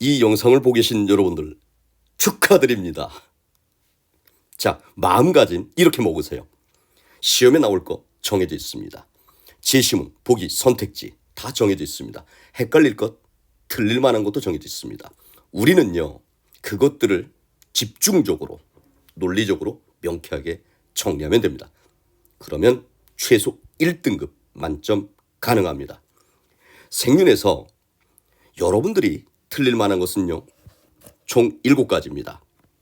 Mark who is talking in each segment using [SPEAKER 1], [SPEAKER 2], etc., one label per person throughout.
[SPEAKER 1] 이 영상을 보고 계신 여러분들 축하드립니다. 자, 마음가짐 이렇게 먹으세요. 시험에 나올 거 정해져 있습니다. 제시문, 보기, 선택지 다 정해져 있습니다. 헷갈릴 것, 틀릴 만한 것도 정해져 있습니다. 우리는요, 그것들을 집중적으로, 논리적으로 명쾌하게 정리하면 됩니다. 그러면 최소 1등급 만점 가능합니다. 생윤에서 여러분들이 틀릴 만한 것은요, 총 7가지입니다.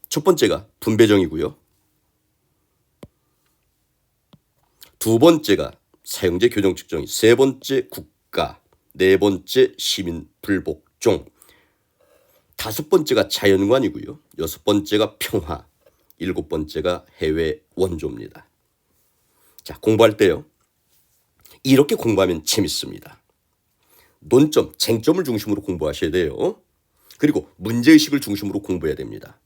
[SPEAKER 1] 첫 번째가 분배정이고요. 두 번째가 사용제 교정 측정이, 세 번째 국가, 네 번째 시민 불복종, 다섯 번째가 자연관이고요. 여섯 번째가 평화, 일곱 번째가 해외 원조입니다. 자, 공부할 때요, 이렇게 공부하면 재밌습니다. 논점, 쟁점을 중심으로 공부하셔야 돼요. 그리고 문제의식을 중심으로 공부해야 됩니다.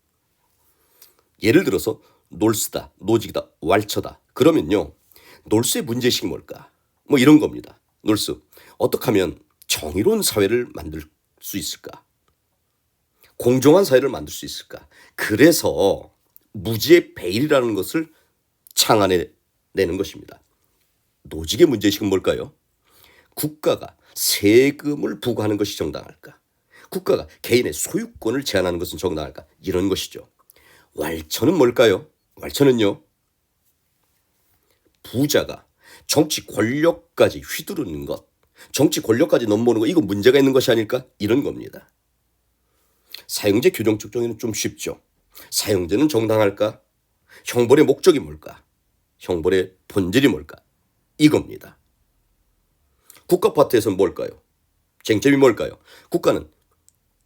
[SPEAKER 1] 예를 들어서 놀스다, 노직이다, 왈처다. 그러면요, 놀스의 문제의식이 뭘까? 뭐 이런 겁니다. 놀스, 어떻게 하면 정의로운 사회를 만들 수 있을까? 공정한 사회를 만들 수 있을까? 그래서 무지의 베일이라는 것을 창안해내는 것입니다. 노직의 문제의식은 뭘까요? 국가가 세금을 부과하는 것이 정당할까? 국가가 개인의 소유권을 제한하는 것은 정당할까? 이런 것이죠. 왈처는 뭘까요? 왈처는요, 부자가 정치 권력까지 휘두르는 것, 정치 권력까지 넘보는 것, 이거 문제가 있는 것이 아닐까? 이런 겁니다. 사용제 규정 측정에는 좀 쉽죠. 사용제는 정당할까? 형벌의 목적이 뭘까? 형벌의 본질이 뭘까? 이겁니다. 국가 파트에서는 뭘까요? 쟁점이 뭘까요? 국가는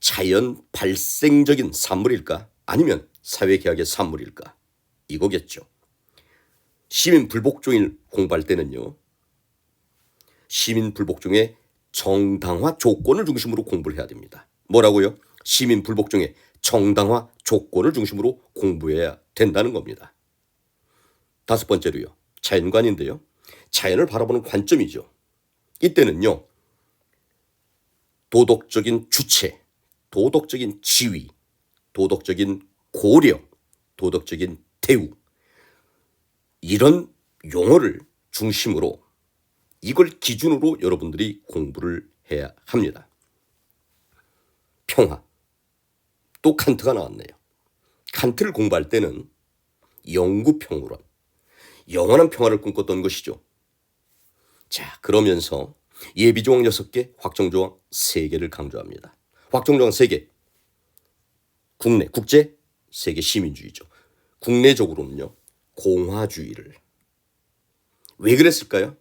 [SPEAKER 1] 자연 발생적인 산물일까? 아니면 사회계약의 산물일까? 이거겠죠. 시민 불복종을 공부할 때는요, 시민 불복종의 정당화 조건을 중심으로 공부를 해야 됩니다. 뭐라고요? 시민 불복종의 정당화 조건을 중심으로 공부해야 된다는 겁니다. 다섯 번째로요, 자연관인데요, 자연을 바라보는 관점이죠. 이때는요, 도덕적인 주체, 도덕적인 지위, 도덕적인 고려, 도덕적인 대우, 이런 용어를 중심으로, 이걸 기준으로 여러분들이 공부를 해야 합니다. 평화, 또 칸트가 나왔네요. 칸트를 공부할 때는 영구평화론, 영원한 평화를 꿈꿨던 것이죠. 자, 그러면서 예비조항 6개, 확정조항 3개를 강조합니다. 확정조항 3개, 국내, 국제, 세계 시민주의죠. 국내적으로는요, 공화주의를. 왜 그랬을까요?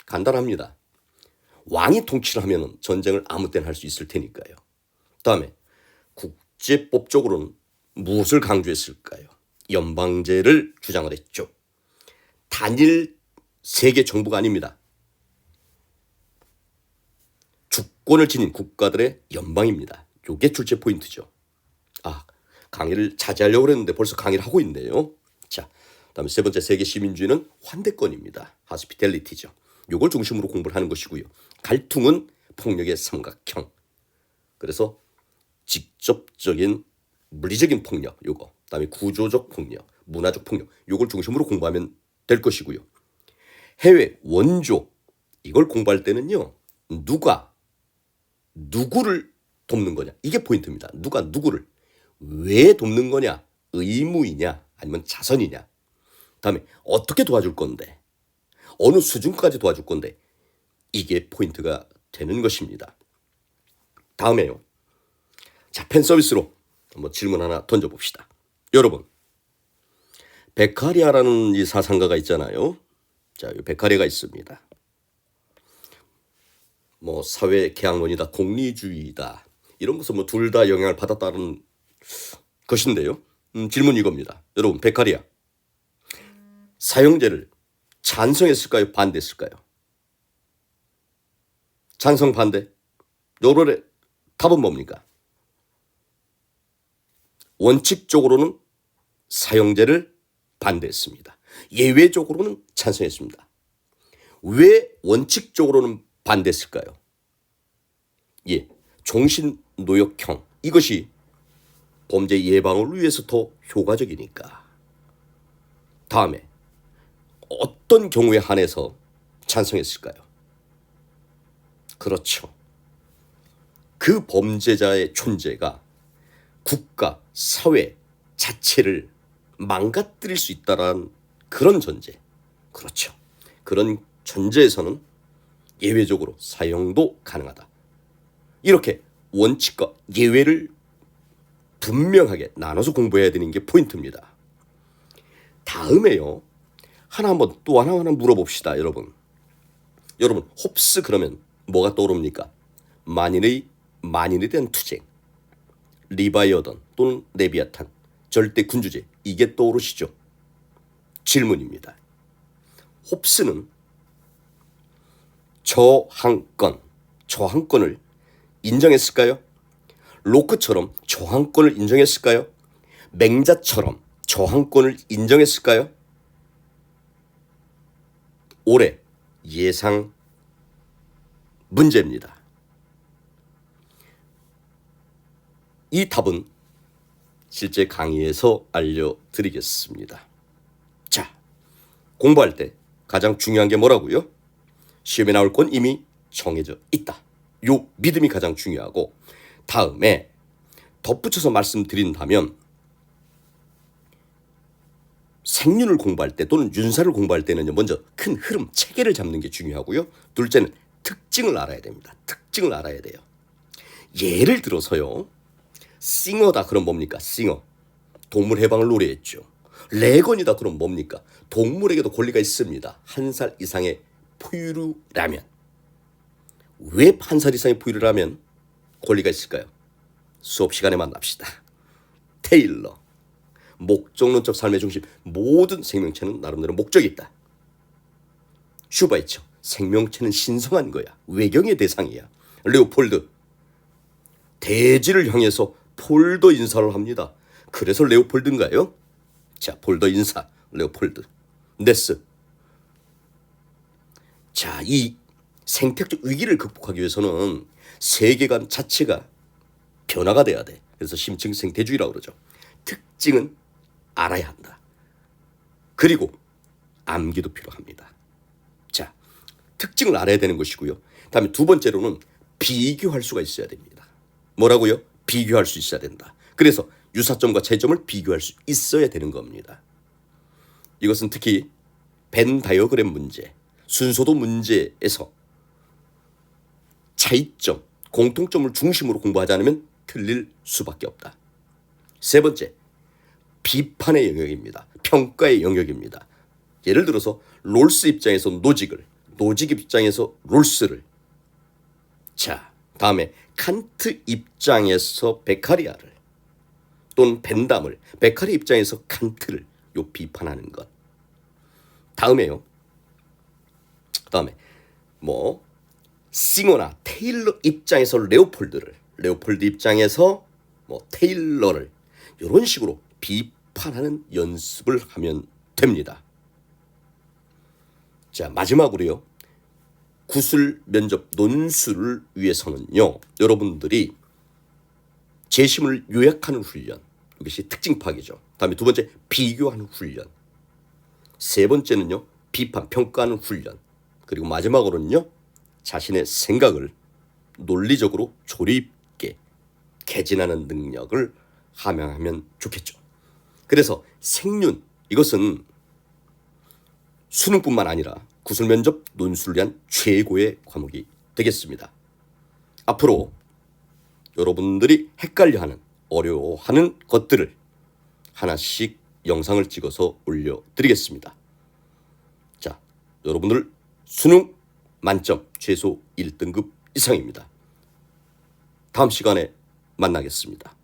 [SPEAKER 1] 간단합니다. 왕이 통치를 하면 전쟁을 아무 때나 할 수 있을 테니까요. 다음에 국제법적으로는 무엇을 강조했을까요? 연방제를 주장을 했죠. 단일 세계 정부가 아닙니다. 주권을 지닌 국가들의 연방입니다. 이게 출제 포인트죠. 아, 강의를 자제하려고 했는데 벌써 강의를 하고 있네요. 자, 다음에 세 번째 세계 시민주의는 환대권입니다. 하스피텔리티죠. 이걸 중심으로 공부를 하는 것이고요. 갈등은 폭력의 삼각형. 그래서 직접적인 물리적인 폭력, 요거. 그다음에 구조적 폭력, 문화적 폭력, 요걸 중심으로 공부하면 될 것이고요. 해외 원조, 이걸 공부할 때는요, 누가 누구를 돕는 거냐, 이게 포인트입니다. 누가 누구를 왜 돕는 거냐, 의무이냐 아니면 자선이냐, 다음에 어떻게 도와줄 건데, 어느 수준까지 도와줄 건데, 이게 포인트가 되는 것입니다. 다음에요, 자, 팬 서비스로 한번 질문 하나 던져봅시다. 여러분, 베카리아라는 이 사상가가 있잖아요. 자, 이 베카리아가 있습니다. 뭐 사회 계약론이다, 공리주의다, 이런 것은 뭐 둘 다 영향을 받았다는 것인데요. 질문 이겁니다. 여러분, 베카리아 사용제를 찬성했을까요? 반대했을까요? 찬성, 반대. 요런의 답은 뭡니까? 원칙적으로는 사용제를 반대했습니다. 예외적으로는 찬성했습니다. 왜 원칙적으로는 반대했을까요? 예, 종신노역형, 이것이 범죄 예방을 위해서 더 효과적이니까. 다음에 어떤 경우에 한해서 찬성했을까요? 그렇죠. 그 범죄자의 존재가 국가, 사회 자체를 망가뜨릴 수 있다는 그런 전제. 그렇죠. 그런 전제에서는 예외적으로 사용도 가능하다. 이렇게 원칙과 예외를 분명하게 나눠서 공부해야 되는 게 포인트입니다. 다음에요. 또 하나 물어봅시다, 여러분. 홉스 그러면 뭐가 떠오릅니까? 만인에 대한 투쟁, 리바이어던 또는 레비아탄, 절대 군주제, 이게 떠오르시죠? 질문입니다. 홉스는 저항권을 인정했을까요? 로크처럼 저항권을 인정했을까요? 맹자처럼 저항권을 인정했을까요? 올해 예상 문제입니다. 이 답은 실제 강의에서 알려드리겠습니다. 자, 공부할 때 가장 중요한 게 뭐라고요? 시험에 나올 건 이미 정해져 있다. 요 믿음이 가장 중요하고, 다음에 덧붙여서 말씀드린다면 생륜을 공부할 때 또는 윤사를 공부할 때는요, 먼저 큰 흐름, 체계를 잡는 게 중요하고요. 둘째는 특징을 알아야 됩니다. 특징을 알아야 돼요. 예를 들어서요, 싱어다 그럼 뭡니까? 싱어. 동물 해방을 노래했죠. 레건이다 그럼 뭡니까? 동물에게도 권리가 있습니다. 1살 이상의 포유류라면. 왜 1살 이상의 포유류라면 권리가 있을까요? 수업 시간에 만납시다. 테일러. 목적론적 삶의 중심. 모든 생명체는 나름대로 목적이 있다. 슈바이처. 생명체는 신성한 거야. 외경의 대상이야. 레오폴드. 대지를 향해서 폴더 인사를 합니다. 그래서 레오폴드인가요? 자, 폴더 인사, 레오폴드. 네스. 자, 이 생태적 위기를 극복하기 위해서는 세계관 자체가 변화가 돼야 돼. 그래서 심층 생태주의라고 그러죠. 특징은 알아야 한다. 그리고 암기도 필요합니다. 자, 특징을 알아야 되는 것이고요. 다음에 두 번째로는 비교할 수가 있어야 됩니다. 뭐라고요? 비교할 수 있어야 된다. 그래서 유사점과 차이점을 비교할 수 있어야 되는 겁니다. 이것은 특히 벤 다이어그램 문제, 순서도 문제에서 차이점, 공통점을 중심으로 공부하지 않으면 틀릴 수밖에 없다. 세 번째, 비판의 영역입니다. 평가의 영역입니다. 예를 들어서 롤스 입장에서 노직을, 노직 입장에서 롤스를. 자, 다음에 칸트 입장에서 베카리아를, 또는 벤담을, 베카리 입장에서 칸트를 비판하는 것. 다음에요. 다음에 싱어나 테일러 입장에서 레오폴드를, 레오폴드 입장에서 테일러를 이런 식으로 비판하는 연습을 하면 됩니다. 자, 마지막으로요. 구술 면접 논술을 위해서는요, 여러분들이 재심을 요약하는 훈련, 이것이 특징 파악이죠. 다음에 두 번째, 비교하는 훈련. 세 번째는요, 비판, 평가하는 훈련. 그리고 마지막으로는요, 자신의 생각을 논리적으로 조리 있게 개진하는 능력을 함양하면 좋겠죠. 그래서 생륜, 이것은 수능뿐만 아니라 구술 면접 논술을 위한 최고의 과목이 되겠습니다. 앞으로 여러분들이 헷갈려하는, 어려워하는 것들을 하나씩 영상을 찍어서 올려드리겠습니다. 자, 여러분들 수능 만점 최소 1등급 이상입니다. 다음 시간에 만나겠습니다.